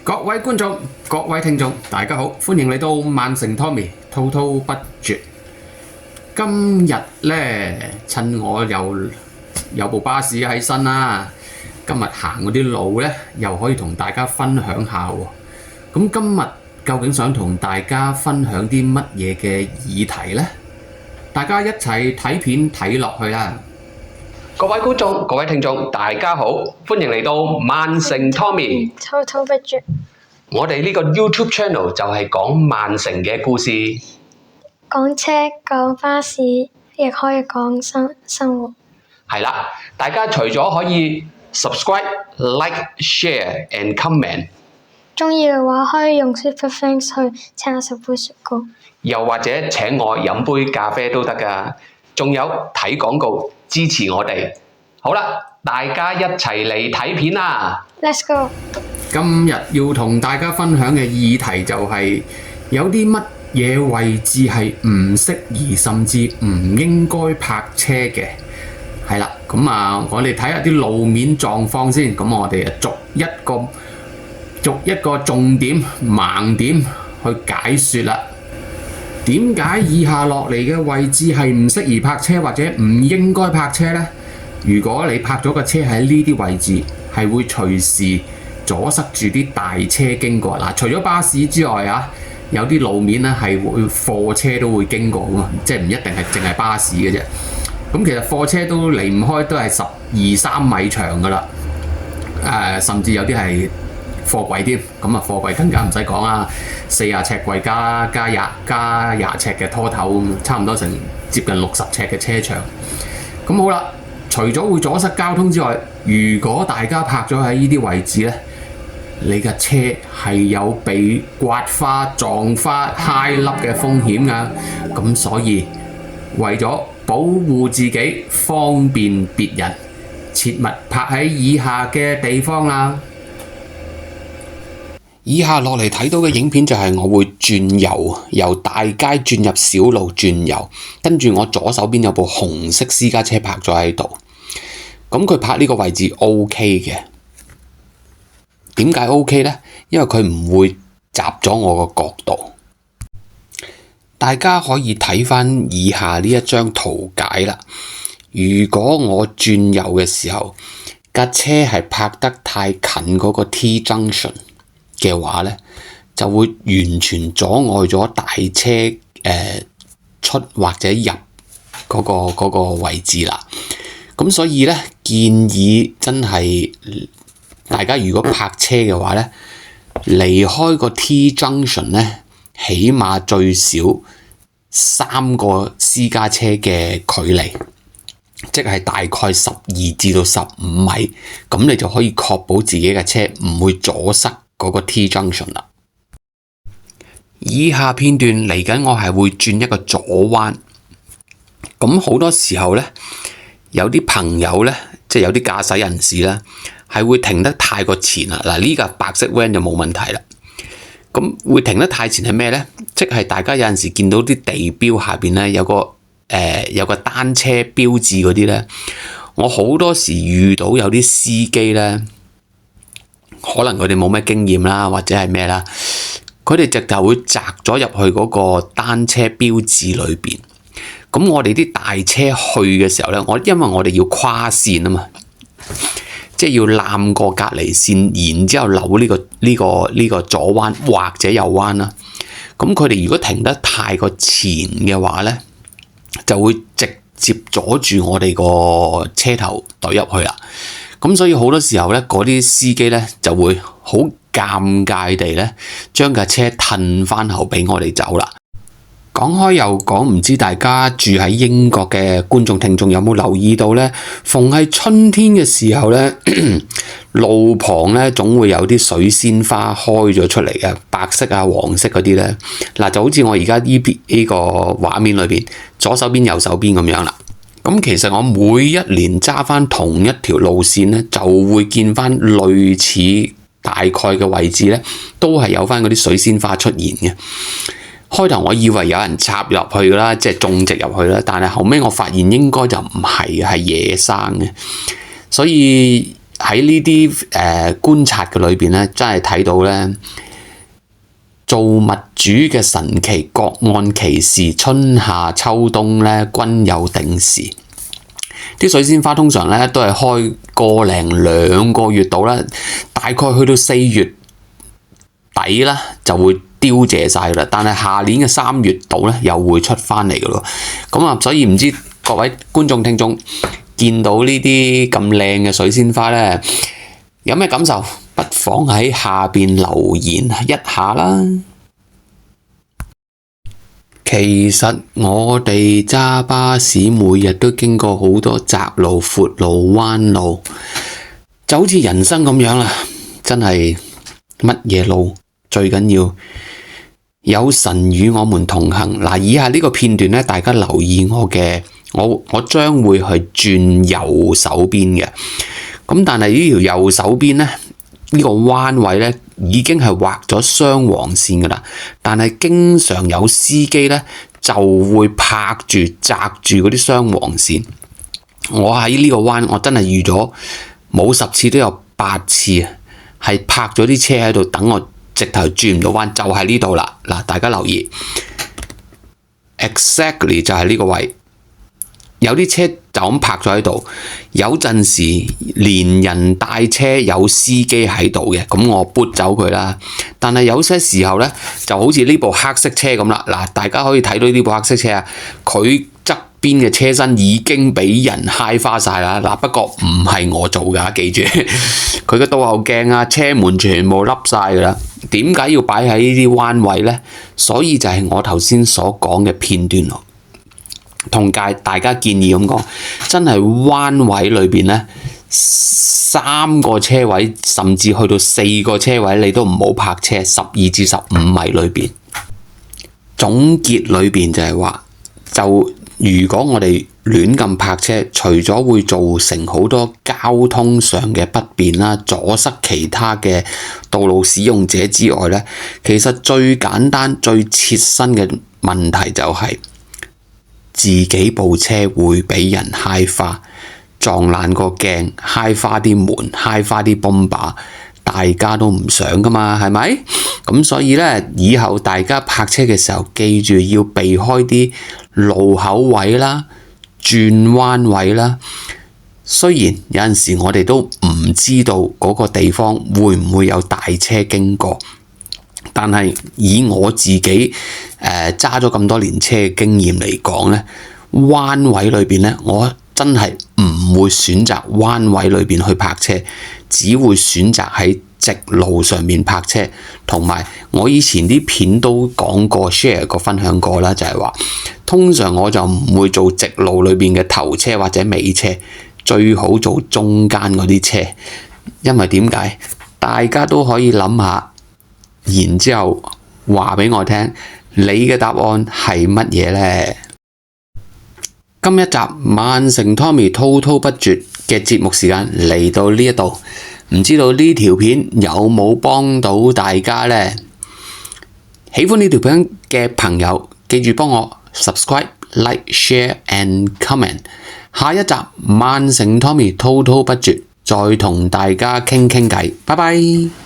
各位觀眾、各位聽眾，大家好，歡迎嚟到曼城 Tommy 滔滔不絕。今日呢，趁我有部巴士喺身啦，今日行嗰啲路呢，又可以同大家分享下喎。咁今日究竟想同大家分享啲乜嘢嘅議題呢？大家一齊睇片睇落去啦！各位觀眾、各位聽眾，大家好，歡迎嚟到曼城 Tommy 滔滔不絕。我哋呢個 YouTube channel 就係講曼城嘅故事，講車、講巴士，亦可以講生活。係啦，大家除咗可以 subscribe、like、share and comment， 鍾意嘅話可以用 Super Thanks 去請我食杯雪糕，又或者請我飲杯咖啡都得㗎。仲有睇廣告支持我哋。好啦，大家一齊嚟睇片啦 ！Let's go！ 今日要同大家分享嘅議題就係有啲乜嘢位置係唔適宜，甚至唔應該泊車嘅。係啦，咁我哋睇下啲路面狀況先。咁我哋逐一個重點盲點去解說啦。點解以下落嚟嘅位置係唔適宜泊車或者唔應該泊車呢？如果你泊咗個車喺呢啲位置，係會隨時阻塞住啲大車經過。嗱，除咗巴士之外有啲路面咧係會貨車都會經過㗎嘛，即係唔一定係淨係巴士嘅啫。咁其實貨車都離唔開都係12-13米長㗎啦，甚至有啲係貨櫃添。咁貨櫃更加唔使講啦，40尺櫃加20尺嘅拖頭，差唔多成接近60尺嘅車長。咁好啦，除咗會阻塞交通之外，如果大家泊咗喺呢啲位置呢，你架車係有被刮花、撞花、揩粒嘅風險㗎。咁所以為咗保護自己、方便別人，切勿泊喺以下嘅地方啦。以下落嚟睇到嘅影片就係我會轉右，由大街轉入小路轉右，跟住我左手邊有部紅色私家車泊咗喺度。咁佢泊呢個位置 OK 嘅。點解 OK 呢？因為佢唔會閘咗我個角度。大家可以睇返以下呢一張圖解啦。如果我轉右嘅時候，架車係泊得太近嗰個 T junction 嘅話呢，就會完全阻礙咗大車出或者入嗰個位置啦。咁所以呢，建議真係大家如果泊車嘅話呢，離開個 T junction 呢，起碼最少3個私家車嘅距離，即係大概12至到15米，咁你就可以確保自己嘅車唔會阻塞嗰個 T junction 啦。以下片段嚟緊，我係會轉一個左彎。咁好多時候呢，有啲朋友呢，即係有啲駕駛人士呢，係會停得太過前啦。嗱，呢架白色 van 就冇問題啦。咁會停得太前係咩呢？即係大家有陣時見到啲地標下邊呢，有個單車標誌嗰啲呢。我好多時遇到有啲司機呢，可能佢哋冇咩經驗啦，或者係咩啦，佢哋直頭會擲咗入去嗰個單車標誌裏邊。咁我哋啲大車去嘅時候呢，因為我哋要跨線啊嘛，即係要攬過隔離線，然之後扭呢個左彎或者右彎啦。咁佢哋如果停得太過前嘅話呢，就會直接阻住我哋個車頭懟入去啦。咁所以好多時候呢，嗰啲司機呢就會好尷尬地呢，將架車褪返後俾我哋走啦。講開又講，唔知大家住喺英國嘅觀眾聽眾有冇留意到呢？逢係春天嘅時候呢，路旁呢總會有啲水仙花開咗出嚟嘅，白色黃色嗰啲呢。嗱，就好似我而家呢個畫面裏邊，左手邊右手邊咁樣啦。咁其實我每一年揸翻同一條路線呢，就會見翻類似大概嘅位置呢，都係有翻嗰啲水仙花出現嘅。開頭我以為有人插入去啦，即係種植入去啦，但係後尾我發現應該就唔係，係野生嘅。所以喺呢啲觀察嘅裏邊咧，真係睇到咧造物主嘅神奇，各按其時，春夏秋冬咧均有定時。啲水仙花通常咧都係開個零2個月到啦，大概去到4月底啦就會凋謝晒啦。但係下年嘅3月度咧又會出翻嚟噶咯。咁啊，所以唔知各位觀眾聽眾見到呢啲咁靚嘅水仙花咧，有咩感受？不妨喺下邊留言一下啦。其實我哋揸巴士每日都經過好多窄路、闊路、彎路，就好似人生咁樣啦。真係乜嘢路最緊要有神與我們同行。嗱，以下呢個片段咧，大家留意我將會去轉右手邊嘅。咁但係呢條右手邊咧，呢個彎位咧已經係畫咗雙黃線噶啦，但係經常有司機咧就會拍住擲住嗰啲雙黃線。我喺呢個彎，我真係預咗冇10次都有8次啊，係拍咗啲車喺度等我直頭轉唔到彎，就係呢度啦。嗱，大家留意 ，exactly 就係呢個位。有啲車就咁泊咗喺度，有陣時連人帶車有司機喺度嘅，咁我撥走佢啦。但係有些時候咧，就好似呢部黑色車咁啦。嗱，大家可以睇到呢部黑色車啊，佢側邊嘅車身已經俾人揩花晒啦。嗱，不過唔係我做噶，記住，佢嘅倒後鏡啊、車門全部凹晒噶啦。點解要擺喺呢啲彎位咧？所以就係我頭先所講嘅片段咯。同大家建議咁講，真係彎位裏邊咧，3個車位甚至去到4個車位，你都唔好泊車12至15米裏邊。總結裏邊就係話，就如果我哋亂咁泊車，除咗會造成好多交通上嘅不便啦，阻塞其他嘅道路使用者之外咧，其實最簡單最切身嘅問題就係自己部車會俾人揩花，撞爛個鏡，揩花啲門，揩花啲泵把，大家都唔想噶嘛，係咪？咁所以咧，以後大家泊車嘅時候，記住要避開啲路口位啦、轉彎位啦。雖然有陣時我哋都唔知道嗰個地方會唔會有大車經過，但係以我自己揸咗咁多年車嘅經驗嚟講咧，彎位裏邊咧，我真係唔會選擇彎位裏邊去泊車，只會選擇喺直路上面泊車。同埋我以前啲片都講過 share 過分享過啦，就係話通常我就唔會做直路裏邊嘅頭車或者尾車，最好做中間嗰啲車。因為點解？大家都可以諗下，然之後話俾我聽，你嘅答案係乜嘢呢？今一集曼城 Tommy 滔滔不絕嘅節目時間嚟到呢一度，唔知道呢條片有冇幫到大家呢？喜歡呢條片嘅朋友，記住幫我 subscribe、like、share and comment。下一集曼城 Tommy 滔滔不絕，再同大家傾傾偈，拜拜。